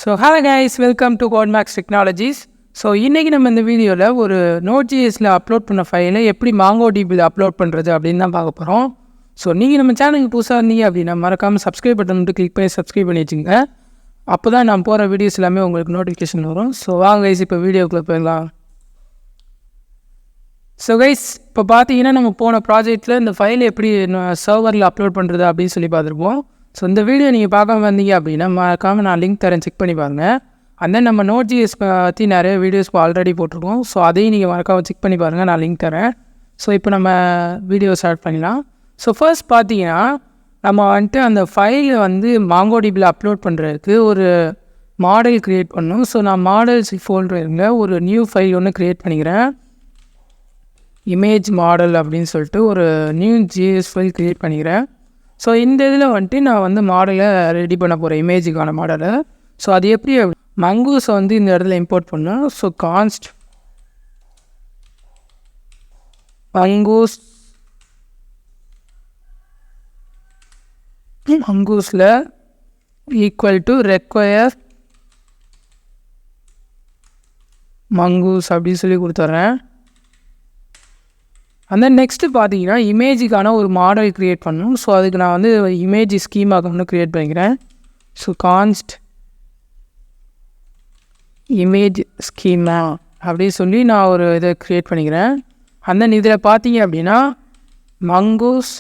So hello guys, welcome to CodeMax Technologies. So இன்றைக்கி நம்ம இந்த வீடியோவில் ஒரு NodeJSல அப்லோட் பண்ண ஃபைலை எப்படி MongoDBயில் அப்லோட் பண்ணுறது அப்படின்னு தான் பார்க்க போகிறோம். ஸோ நீங்கள் நம்ம சேனலுக்கு புதுசாக இருந்தீங்க அப்படின்னா மறக்காமல் சப்ஸ்கிரைப் பட்டன் மட்டும் கிளிக் பண்ணி சப்ஸ்கிரைப் பண்ணி வச்சுங்க. அப்போ தான் நான் போகிற வீடியோஸ் எல்லாமே உங்களுக்கு நோட்டிஃபிகேஷன் வரும். ஸோ வாங்க கைஸ் இப்போ வீடியோக்குள்ளே போயிடலாம். ஸோ கைஸ் இப்போ பார்த்தீங்கன்னா நம்ம போன ப்ராஜெக்ட்டில் இந்த ஃபைலை எப்படி சர்வரில் அப்லோட் பண்ணுறது அப்படின்னு சொல்லி பார்த்துருப்போம். ஸோ இந்த வீடியோ நீங்கள் பார்க்காம வந்தீங்க அப்படின்னா மறக்காமல் நான் லிங்க் தரேன், செக் பண்ணி பாருங்கள். அண்ட் தென் நம்ம NodeJS பற்றி நிறைய வீடியோஸ் ஆல்ரெடி போட்டிருக்கோம். ஸோ அதையும் நீங்கள் மறக்காமல் செக் பண்ணி பாருங்கள், நான் லிங்க் தரேன். ஸோ இப்போ நம்ம வீடியோ ஸ்டார்ட் பண்ணிடலாம். ஸோ ஃபர்ஸ்ட் பார்த்தீங்கன்னா நம்ம வந்துட்டு அந்த ஃபைலை MongoDBயில் அப்லோட் பண்ணுறதுக்கு ஒரு மாடல் க்ரியேட் பண்ணணும். ஸோ நான் மாடல்ஸ் ஃபோல்டரில் ஒரு நியூ ஃபைல் ஒன்று க்ரியேட் பண்ணிக்கிறேன். இமேஜ் மாடல் அப்படின்னு சொல்லிட்டு ஒரு நியூ ஜிஎஸ் ஃபைல் க்ரியேட் பண்ணிக்கிறேன். ஸோ இந்த இதில் நான் மாடலை ரெடி பண்ண போகிறேன், இமேஜுக்கான மாடலை. ஸோ அது எப்படி மங்கூஸை இந்த இடத்துல இம்போர்ட் பண்ணோம். ஸோ கான்ஸ்ட் மங்கூஸில் ஈக்குவல் டு ரெக்வயர் மங்கூஸ் அப்படின்னு சொல்லி கொடுத்துட்றேன். அந்த நெக்ஸ்ட்டு பார்த்தீங்கன்னா இமேஜுக்கான ஒரு மாடல் க்ரியேட் பண்ணணும். ஸோ அதுக்கு நான் இமேஜ் ஸ்கீமாக்கு க்ரியேட் பண்ணிக்கிறேன். ஸோ கான்ஸ்ட் இமேஜ் ஸ்கீமா அப்படின்னு சொல்லி நான் ஒரு இதை க்ரியேட் பண்ணிக்கிறேன். அந்த இதில் பார்த்தீங்க அப்படின்னா மங்கூஸ்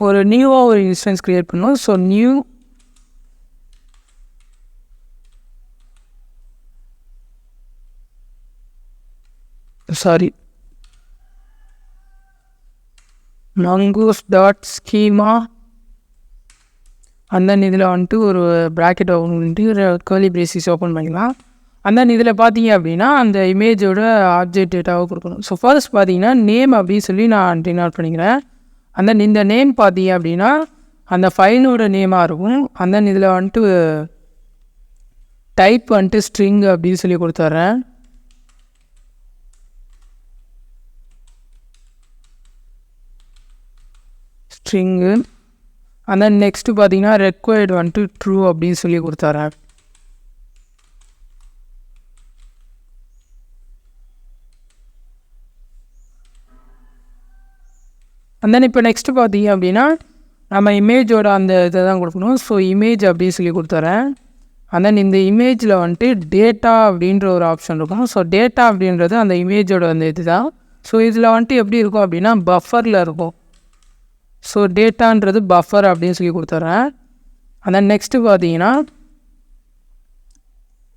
ஒரு நியூவாக ஒரு இன்ஸ்டன்ஸ் க்ரியேட் பண்ணணும். So new mongoose.schema and then இதில் ஒரு ப்ராக்கெட் கர்லி பிரேசிஸ் ஓப்பன் பண்ணிக்கலாம். and then இதில் பார்த்தீங்க அப்படின்னா அந்த இமேஜோட ஆப்ஜெக்ட் டேட்டாவை கொடுக்கணும். ஸோ ஃபர்ஸ்ட் பார்த்தீங்கன்னா நேம் அப்படின்னு சொல்லி நான் டினோட் பண்ணிக்கிறேன். and then இந்த நேம் பார்த்தீங்க அப்படின்னா அந்த ஃபைலோட நேமாக இருக்கும். and then இதில் டைப் ஸ்ட்ரிங் அப்படின்னு சொல்லி கொடுத்துட்றேன். ஸ்ட்ரிங்கு and then நெக்ஸ்ட்டு பார்த்தீங்கன்னா ரெக்வயர்டு ட்ரூ அப்படின்னு சொல்லி கொடுத்துறேன். and then இப்போ நெக்ஸ்ட்டு பார்த்தீங்க அப்படின்னா நம்ம இமேஜோட அந்த இதை தான் கொடுக்கணும். ஸோ இமேஜ் அப்படின்னு சொல்லி கொடுத்துறேன். and then இந்த இமேஜில் டேட்டா அப்படின்ற ஒரு ஆப்ஷன் இருக்கும். ஸோ டேட்டா அப்படின்றது அந்த இமேஜோட இது தான். ஸோ இதில் எப்படி இருக்கும் அப்படின்னா பஃபரில் இருக்கும். ஸோ டேட்டான்றது பஃபர் அப்படின்னு சொல்லி கொடுத்துட்றேன். அந்த நெக்ஸ்ட்டு பார்த்தீங்கன்னா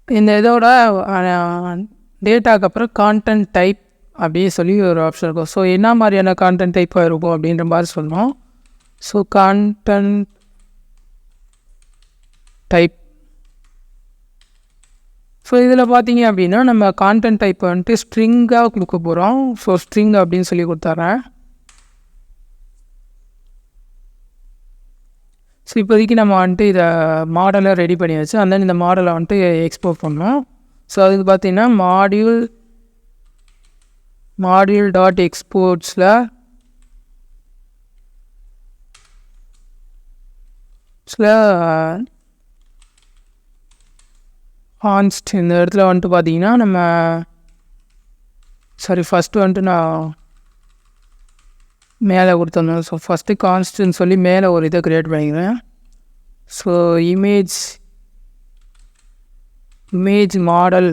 இந்த இதோட டேட்டாக்கு அப்புறம் கான்டென்ட் டைப் அப்படின்னு சொல்லி ஒரு ஆப்ஷன் இருக்கும். ஸோ என்ன மாதிரியான கான்டென்ட் டைப்பாக இருக்கும் அப்படின்ற மாதிரி சொல்லணும். So content type. ஸோ இதில் பார்த்தீங்க அப்படின்னா நம்ம கான்டென்ட் டைப்பை ஸ்ட்ரிங்காக கொடுக்க போகிறோம். ஸோ ஸ்ட்ரிங் அப்படின்னு சொல்லி கொடுத்துட்றேன். ஸோ இப்போதைக்கு நம்ம இதை மாடலை ரெடி பண்ணியாச்சு. அந்த இந்த மாடலை எக்ஸ்போர்ட் பண்ணோம். ஸோ அதுக்கு பார்த்தீங்கன்னா மாடியூல் டாட் எக்ஸ்போர்ட்ஸில் கான்ஸ்ட் இந்த இடத்துல பார்த்தீங்கன்னா நம்ம ஃபஸ்ட்டு நான் மேலே கொடுத்துருந்தோம். ஸோ ஃபஸ்ட்டு கான்ஸ்ட்னு சொல்லி மேலே ஒரு இதை க்ரியேட் பண்ணிக்கிறேன். ஸோ இமேஜ் மாடல்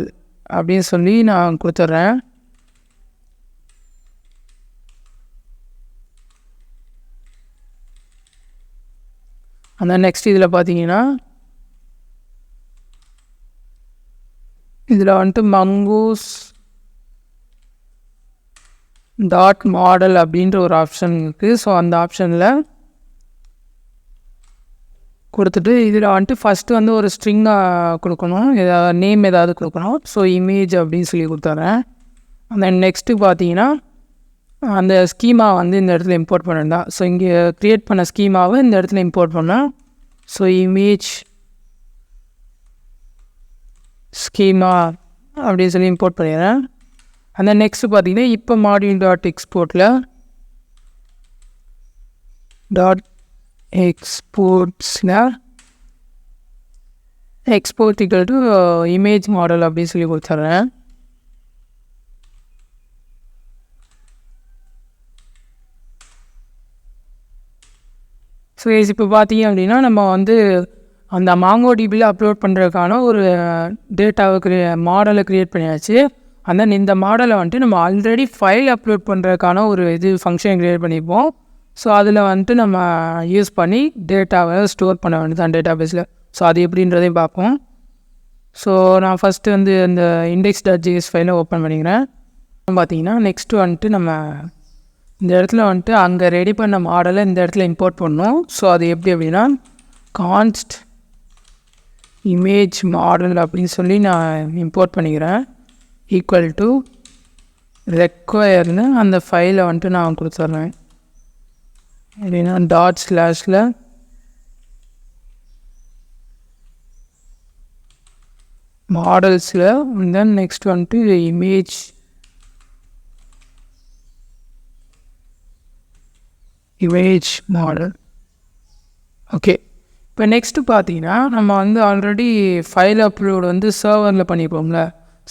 அப்படின்னு சொல்லி நான் கொடுத்துட்றேன். அந்த நெக்ஸ்ட் இதில் பார்த்தீங்கன்னா இதில் மங்கூஸ் டாட் மாடல் அப்படின்ற ஒரு ஆப்ஷன் இருக்குது. ஸோ அந்த ஆப்ஷனில் கொடுத்துட்டு இதில் ஃபஸ்ட்டு ஒரு ஸ்ட்ரிங்காக கொடுக்கணும், ஏதாவது நேம் ஏதாவது கொடுக்கணும். ஸோ இமேஜ் அப்படின்னு சொல்லி கொடுத்துட்றேன். அந்த நெக்ஸ்ட்டு பார்த்தீங்கன்னா அந்த ஸ்கீமா இந்த இடத்துல இம்போர்ட் பண்ணிருந்தா. ஸோ இங்கே க்ரியேட் பண்ண ஸ்கீமாவை இந்த இடத்துல இம்போர்ட் பண்ணேன். ஸோ இமேஜ் ஸ்கீமா அப்படின்னு சொல்லி இம்போர்ட் பண்ணிடுறேன். அந்த நெக்ஸ்ட்டு பார்த்தீங்கன்னா இப்போ மாடியூல் டாட் எக்ஸ்போர்ட்டில் டாட் எக்ஸ்போர்ட்ஸில் export equal to image model அப்படின்னு சொல்லி கொடுத்துட்றேன். ஸோ இப்போ பார்த்தீங்க அப்படின்னா நம்ம வந்து அந்த MongoDBயில் அப்லோட் பண்ணுறதுக்கான ஒரு டேட்டாவை மாடலை க்ரியேட் பண்ணியாச்சு. அண்ட் தென் இந்த மாடலை வந்துட்டு நம்ம ஆல்ரெடி ஃபைல் அப்லோட் பண்ணுறதுக்கான ஒரு ஃபங்க்ஷன் க்ரியேட் பண்ணியிருப்போம். ஸோ அதில் வந்துட்டு நம்ம யூஸ் பண்ணி டேட்டாவை ஸ்டோர் பண்ண வேண்டியது டேட்டா பேஸில். ஸோ அது எப்படின்றதையும் பார்ப்போம். ஸோ நான் ஃபஸ்ட்டு வந்து இந்த index.js ஃபைலை ஓப்பன் பண்ணிக்கிறேன். பார்த்தீங்கன்னா நெக்ஸ்ட்டு வந்துட்டு நம்ம இந்த இடத்துல வந்துட்டு அங்கே ரெடி பண்ண மாடலை இந்த இடத்துல இம்போர்ட் பண்ணணும். ஸோ அது எப்படி அப்படின்னா கான்ஸ்ட் இமேஜ் மாடல் அப்படின்னு சொல்லி நான் இம்போர்ட் பண்ணிக்கிறேன். ஈக்குவல் டு ரெக்வயர்னு அந்த ஃபைலை வந்துட்டு நான் கொடுத்துட்றேன். அப்படின்னா டாட்/ல் மாடல்ஸில் தென் நெக்ஸ்ட் வந்துட்டு இமேஜ் மாடல். ஓகே, இப்போ நெக்ஸ்ட்டு பார்த்தீங்கன்னா நம்ம வந்து ஆல்ரெடி ஃபைல் அப்லோடு வந்து சர்வரில் பண்ணிப்போம்ல.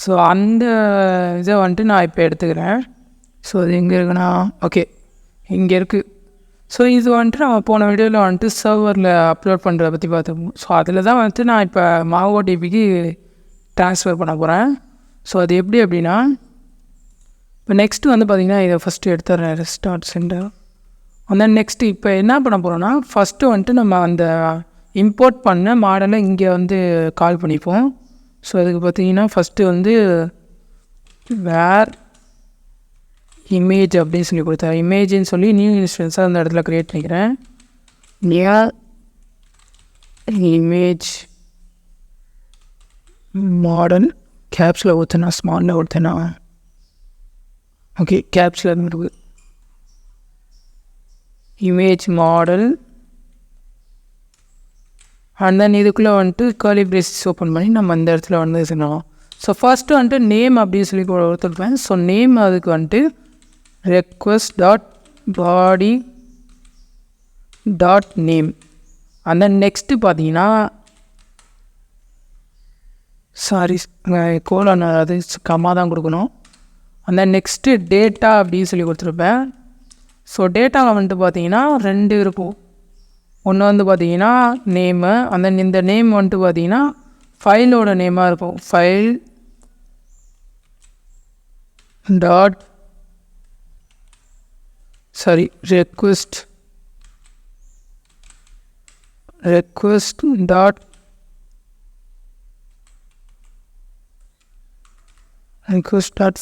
ஸோ அந்த இதை வந்துட்டு நான் இப்போ எடுத்துக்கிறேன். ஸோ அது எங்கே இருக்குன்னா ஓகே இங்கே இருக்குது. ஸோ இது வந்துட்டு நம்ம போன வீடியோவில் வந்துட்டு சர்வரில் அப்லோட் பண்ணுறத பற்றி பார்த்துப்போம். ஸோ அதில் தான் வந்துட்டு நான் இப்போ MongoDBக்கு ட்ரான்ஸ்ஃபர் பண்ண போகிறேன். ஸோ அது எப்படி அப்படின்னா இப்போ நெக்ஸ்ட்டு வந்து பார்த்திங்கன்னா இதை ஃபஸ்ட்டு எடுத்துடுறேன் ரெஸ்டார்ட் சென்டர். அந்த நெக்ஸ்ட்டு இப்போ என்ன பண்ண போகிறோன்னா ஃபஸ்ட்டு வந்துட்டு நம்ம அந்த இம்போர்ட் பண்ண மாடலை இங்கே வந்து கால் பண்ணிப்போம். ஸோ அதுக்கு பார்த்திங்கன்னா ஃபஸ்ட்டு வந்து வேர் இமேஜ் அப்படின்னு சொல்லி கொடுத்தேன். இமேஜின்னு சொல்லி நியூ இன்ஸ்டன்ஸாக அந்த இடத்துல க்ரியேட் பண்ணிக்கிறேன். நியர் இமேஜ் மாடல் கேப்ஸில் ஊற்றினா ஸ்மாலில் ஊற்றினா ஓகே கேப்ஸில் இருக்கு இமேஜ் மாடல். அண்ட் தென் இதுக்குள்ளே வந்துட்டு கர்லி பிரேசஸ் ஓப்பன் பண்ணி நம்ம இந்த இடத்துல வந்து சொல்லலாம். ஸோ ஃபஸ்ட்டு வந்துட்டு நேம் அப்படின்னு சொல்லி கொடுத்துருப்பேன். ஸோ நேம் அதுக்கு வந்துட்டு request.body.name. அண்ட் தென் நெக்ஸ்ட்டு பார்த்தீங்கன்னா கோலன் அது கம்மா தான் கொடுக்கணும். அண்ட் தென் நெக்ஸ்ட்டு டேட்டா அப்படின்னு சொல்லி கொடுத்துருப்பேன். ஸோ டேட்டாவில் வந்துட்டு பார்த்தீங்கன்னா 2 இருக்கும். ஒன்று வந்து பார்த்தீங்கன்னா நேமு, அந்த இந்த நேம் வந்துட்டு பார்த்தீங்கன்னா ஃபைலோட நேமாக இருக்கும். File dot request dot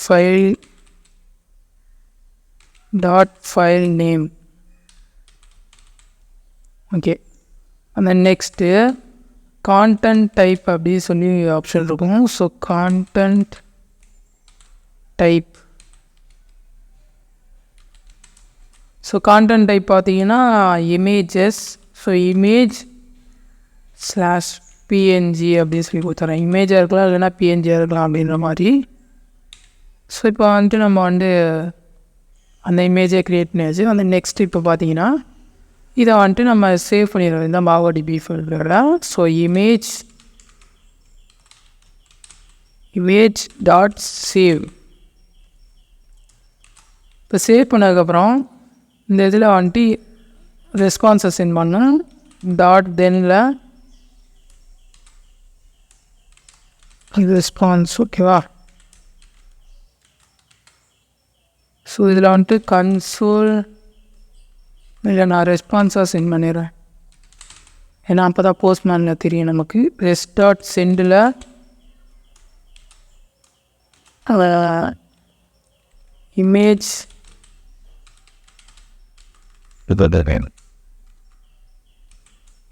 file dot file name. Okay, அந்த நெக்ஸ்ட்டு கான்டென்ட் டைப் அப்படி சொல்லி ஆப்ஷன் இருக்கும். So content type. So content type பார்த்தீங்கன்னா இமேஜஸ். ஸோ image/png அப்படின்னு சொல்லி கொடுத்துறேன். இமேஜாக இருக்கலாம் இல்லைனா பிஎன்ஜியாக இருக்கலாம் அப்படின்ற மாதிரி. ஸோ இப்போ வந்துட்டு நம்ம வந்து அந்த இமேஜை க்ரியேட் பண்ணியாச்சு. அந்த நெக்ஸ்ட் இப்போ பார்த்தீங்கன்னா இதை வந்துட்டு நம்ம சேவ் பண்ணிடுறோம் இந்த MongoDB ஃபைலில். So image dot save. இப்போ சேவ் பண்ணதுக்கப்புறம் இந்த இதில் வந்துட்டு ரெஸ்பான்ஸை சென்ட் பண்ணோம். .thenல ரெஸ்பான்ஸ் ஓகேவா. ஸோ இதில் வந்துட்டு கன்சோல் இல்லை நான் ரெஸ்பான்ஸாக சென்ட் பண்ணிடுறேன். ஏன்னா அப்போ தான் போஸ்ட்மேனில் தெரியும் நமக்கு. res.sendல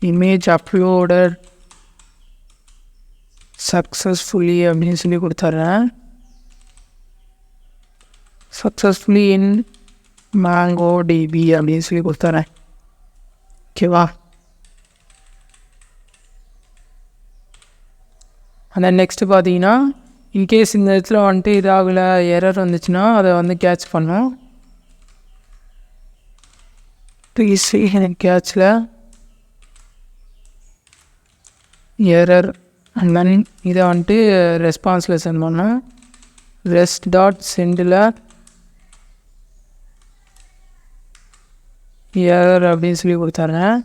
இமேஜ் அப்லோடட் சக்ஸஸ்ஃபுல்லி அப்படின்னு சொல்லி கொடுத்துட்றேன். சக்ஸஸ்ஃபுல்லி இன் MongoDB அப்படின்னு சொல்லி கொடுத்துறேன். ஓகேவா. அந்த நெக்ஸ்ட்டு பார்த்தீங்கன்னா இன்கேஸ் இந்த இடத்துல வந்துட்டு இதாகலை எரர் வந்துச்சுன்னா அதை வந்து கேட்ச் பண்ணோம். கேட்சில் எரர் அண்ட் தென் இதை வந்துட்டு ரெஸ்பான்ஸில் சென்ட் பண்ணோம். rest.sendல error அப்படின்னு சொல்லி கொடுத்துட்றேன்.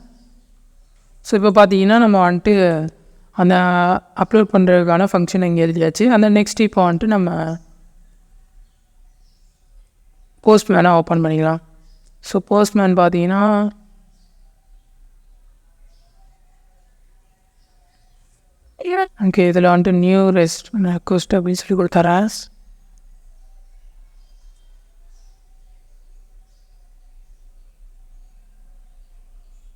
ஸோ இப்போ பார்த்தீங்கன்னா நம்ம வந்துட்டு அந்த அப்லோட் பண்ணுறதுக்கான ஃபங்க்ஷன் இங்கே எழுதியாச்சு. அந்த நெக்ஸ்ட் இப்போ வந்துட்டு நம்ம போஸ்ட்மேனை ஓப்பன் பண்ணிக்கலாம். ஸோ போஸ்ட்மேன் பார்த்தீங்கன்னா ஓகே இதில் வந்துட்டு நியூ ரெக்வெஸ்ட் அப்படின்னு சொல்லி கொடுத்துறேன்.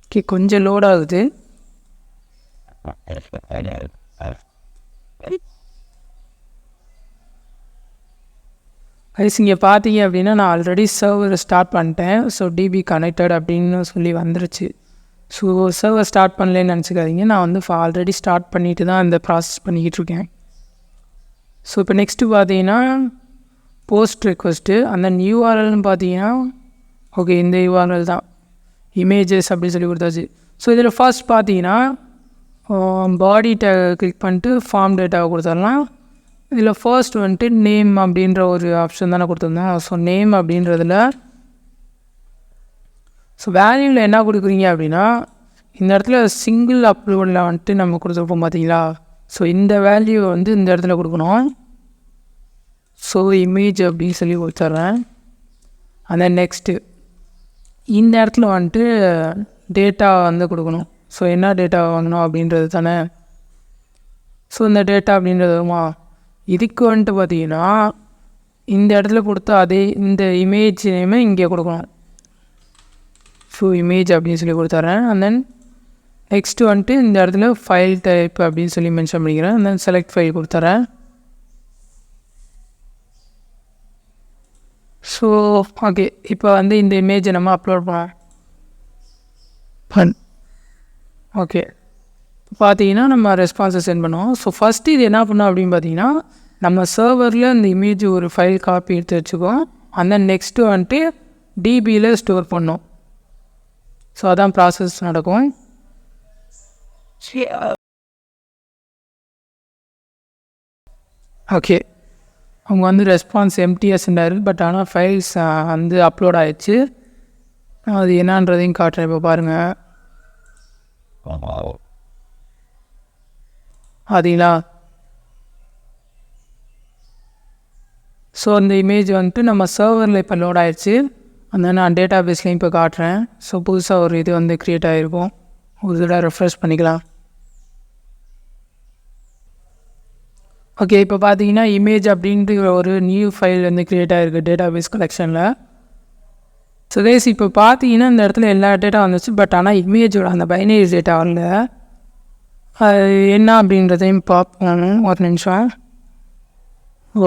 ஓகே கொஞ்சம் லோட் ஆகுது. கைஸ் இங்கே பார்த்தீங்க அப்படின்னா நான் ஆல்ரெடி சர்வர் ஸ்டார்ட் பண்ணிட்டேன். ஸோ டிபி கனெக்டட் அப்படின்னு சொல்லி வந்துருச்சு. ஸோ சர்வர் ஸ்டார்ட் பண்ணலன்னு நினச்சிக்காதீங்க, நான் வந்து ஆல்ரெடி ஸ்டார்ட் பண்ணிட்டு தான் இந்த ப்ராசஸ் பண்ணிக்கிட்டு இருக்கேன். ஸோ இப்போ நெக்ஸ்ட்டு பார்த்தீங்கன்னா போஸ்ட் ரெக்வெஸ்ட்டு அந்த யூஆர்எல்னு பார்த்தீங்கன்னா ஓகே இந்த யூஆர்எல் தான் இமேஜஸ் அப்படின்னு சொல்லி கொடுத்தாச்சு. ஸோ இதில் ஃபர்ஸ்ட் பார்த்தீங்கன்னா பாடி டேக் கிளிக் பண்ணிட்டு ஃபார்ம் டேட்டாவை கொடுத்துடலாம். இதில் ஃபர்ஸ்ட் வந்துட்டு நேம் அப்படின்ற ஒரு ஆப்ஷன் தானே கொடுத்துருந்தேன். ஸோ நேம் அப்படின்றதில் ஸோ வேல்யூவில் என்ன கொடுக்குறீங்க அப்படின்னா இந்த இடத்துல சிங்கிள் அப்லோடில் வந்துட்டு நம்ம கொடுத்துருப்போம் பார்த்தீங்களா. ஸோ இந்த வேல்யூவை வந்து இந்த இடத்துல கொடுக்கணும். ஸோ இமேஜ் அப்படின்னு சொல்லி கொடுத்துட்றேன். அந்த நெக்ஸ்ட்டு இந்த இடத்துல வந்துட்டு டேட்டா வந்து கொடுக்கணும். ஸோ என்ன டேட்டா வாங்கணும் அப்படின்றது தானே. ஸோ இந்த டேட்டா அப்படின்றதுமா இதுக்கு வந்துட்டு பார்த்தீங்கன்னா இந்த இடத்துல கொடுத்தா அதே இந்த இமேஜ் நேமே இங்கே கொடுக்கணும். ஸோ இமேஜ் அப்படின்னு சொல்லி கொடுத்துட்றேன். அண்ட் தென் நெக்ஸ்ட்டு வந்துட்டு இந்த இடத்துல ஃபைல் டைப் அப்படின்னு சொல்லி மென்ஷன் பண்ணிக்கிறேன். அண்ட் தென் செலக்ட் ஃபைல் கொடுத்துட்றேன். ஸோ ஓகே இப்போ வந்து இந்த இமேஜை நம்ம அப்லோட் பண்ண ஓகே பார்த்தீங்கன்னா நம்ம ரெஸ்பான்ஸை சென்ட் பண்ணுவோம். ஸோ ஃபஸ்ட்டு இது என்ன பண்ணோம் அப்படின்னு பார்த்தீங்கன்னா நம்ம சர்வரில் இந்த இமேஜ் ஒரு ஃபைல் காப்பி எடுத்து வச்சுக்கோம். அந்த நெக்ஸ்ட்டு வந்துட்டு டிபியில் ஸ்டோர் பண்ணோம். ஸோ அதான் ப்ராசஸ் நடக்கும். ஓகே அவங்க வந்து ரெஸ்பான்ஸ் எம்டிஎஸ்ன்றாரு. பட் ஆனால் ஃபைல்ஸ் வந்து அப்லோட் ஆகிடுச்சு. அது என்னன்றதையும் காட்டுறேன். இப்போ பாருங்கள் அதீங்களா. ஸோ அந்த இமேஜ் வந்துட்டு நம்ம சர்வரில் இப்போ லோட் ஆகிடுச்சு. அந்த நான் டேட்டா பேஸ்லேயும் இப்போ காட்டுறேன். ஸோ புதுசாக ஒரு இது வந்து க்ரியேட் ஆகிருக்கும். ஒரு இதில் ரெஃப்ரெஷ் பண்ணிக்கலாம். ஓகே இப்போ பார்த்தீங்கன்னா இமேஜ் அப்படின்ட்டு ஒரு நியூ ஃபைல் வந்து க்ரியேட் ஆகிருக்கு டேட்டா பேஸ் கலெக்ஷனில். ஸோ கேஸ் இப்போ பார்த்தீங்கன்னா இந்த இடத்துல எல்லா டேட்டா வந்துச்சு. பட் ஆனால் இமேஜோட அந்த பைனரி டேட்டா வரல. அது என்ன அப்படின்றதையும் பார்ப்போம். ஒரு நிமிஷம்.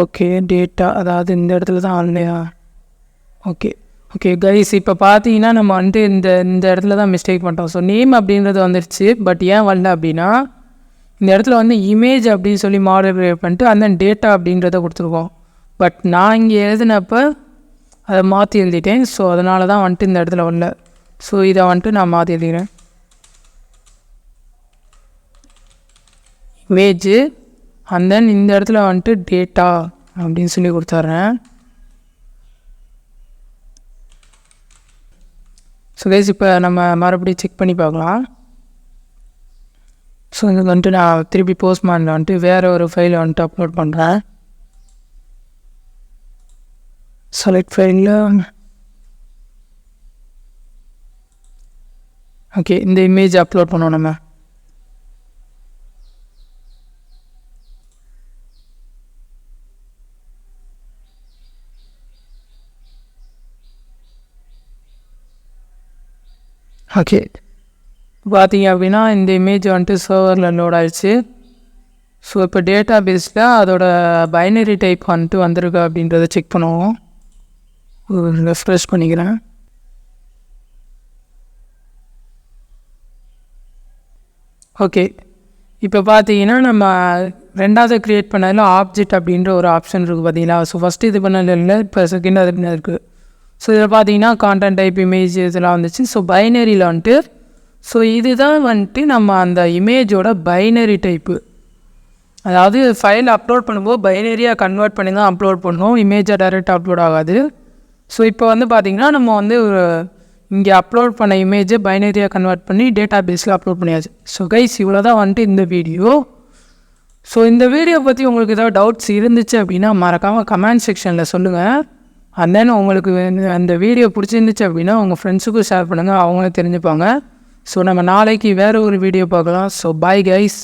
ஓகே டேட்டா அதாவது இந்த இடத்துல தான் வரலையா. ஓகே ஓகே கைஸ் இப்போ பார்த்தீங்கன்னா நம்ம வந்துட்டு இந்த இடத்துல தான் மிஸ்டேக் பண்ணிட்டோம். ஸோ நேம் அப்படின்றது வந்துடுச்சு. பட் ஏன் வரல அப்படின்னா இந்த இடத்துல வந்து இமேஜ் அப்படின்னு சொல்லி மாடல் க்ரியேட் பண்ணிட்டு அந்த டேட்டா அப்படின்றத கொடுத்துருக்கோம். பட் நான் இங்கே எழுதினப்போ அதை மாற்றி எழுதிட்டேன். ஸோ அதனால தான் வந்துட்டு இந்த இடத்துல வரல. ஸோ இதை வந்துட்டு நான் மாற்றி எழுதிக்கிறேன். இமேஜு அண்ட் தென் இந்த இடத்துல வந்துட்டு டேட்டா அப்படின்னு சொல்லி கொடுத்துட்றேன். ஸோ கைஸ் இப்போ நம்ம மறுபடியும் செக் பண்ணி பார்க்கலாம். ஸோ இதுக்கு வந்துட்டு நான் திருப்பி போஸ்ட்மேனில் வந்துட்டு வேறு ஒரு ஃபைலை வந்துட்டு அப்லோட் பண்ணுறேன். செலக்ட் ஃபைலில் ஓகே இந்த இமேஜ் அப்லோட் பண்ணுவோம் நம்ம. ஓகே பார்த்தீங்க அப்படின்னா இந்த இமேஜ் வந்துட்டு சர்வரில் லோட் ஆகிடுச்சு. ஸோ இப்போ டேட்டா பேஸில் அதோட பைனரி டைப் வந்துட்டு வந்திருக்கா அப்படின்றத செக் பண்ணுவோம். ரெஃப்ரெஷ் பண்ணிக்கிறேன். ஓகே இப்போ பார்த்தீங்கன்னா நம்ம ரெண்டாவது க்ரியேட் பண்ணதில் ஆப்ஜெக்ட் அப்படின்ற ஒரு ஆப்ஷன் இருக்குது பார்த்தீங்களா. ஸோ ஃபஸ்ட்டு இது பண்ணதில் இல்லை, இப்போ செகண்ட் அது பண்ண இருக்குது. ஸோ இதில் பார்த்தீங்கன்னா கான்டென்ட் டைப் இமேஜ் இதெல்லாம் வந்துச்சு. ஸோ பைனரியில் வந்துட்டு ஸோ இதுதான் வந்துட்டு நம்ம அந்த இமேஜோட பைனரி டைப்பு. அதாவது ஃபைல் அப்லோட் பண்ணும்போது பைனரியாக கன்வெர்ட் பண்ணி தான் அப்லோட் பண்ணணும், இமேஜாக டைரெக்டாக அப்லோட் ஆகாது. ஸோ இப்போ வந்து பார்த்திங்கன்னா நம்ம வந்து இங்கே அப்லோட் பண்ண இமேஜை பைனரியாக கன்வெர்ட் பண்ணி டேட்டா பேஸில் அப்லோட் பண்ணியாச்சு. ஸோ கைஸ் இவ்வளோ தான் வந்துட்டு இந்த வீடியோ. ஸோ இந்த வீடியோ பற்றி உங்களுக்கு ஏதாவது டவுட்ஸ் இருந்துச்சு அப்படின்னா மறக்காமல் கமெண்ட் செக்ஷனில் சொல்லுங்கள். அண்ட் தென் உங்களுக்கு அந்த வீடியோ பிடிச்சிருந்துச்சு அப்படின்னா உங்கள் ஃப்ரெண்ட்ஸுக்கும் ஷேர் பண்ணுங்கள், அவங்களும் தெரிஞ்சுப்பாங்க. ஸோ நம்ம நாளைக்கு வேறு ஒரு வீடியோ பார்க்கலாம். So bye guys.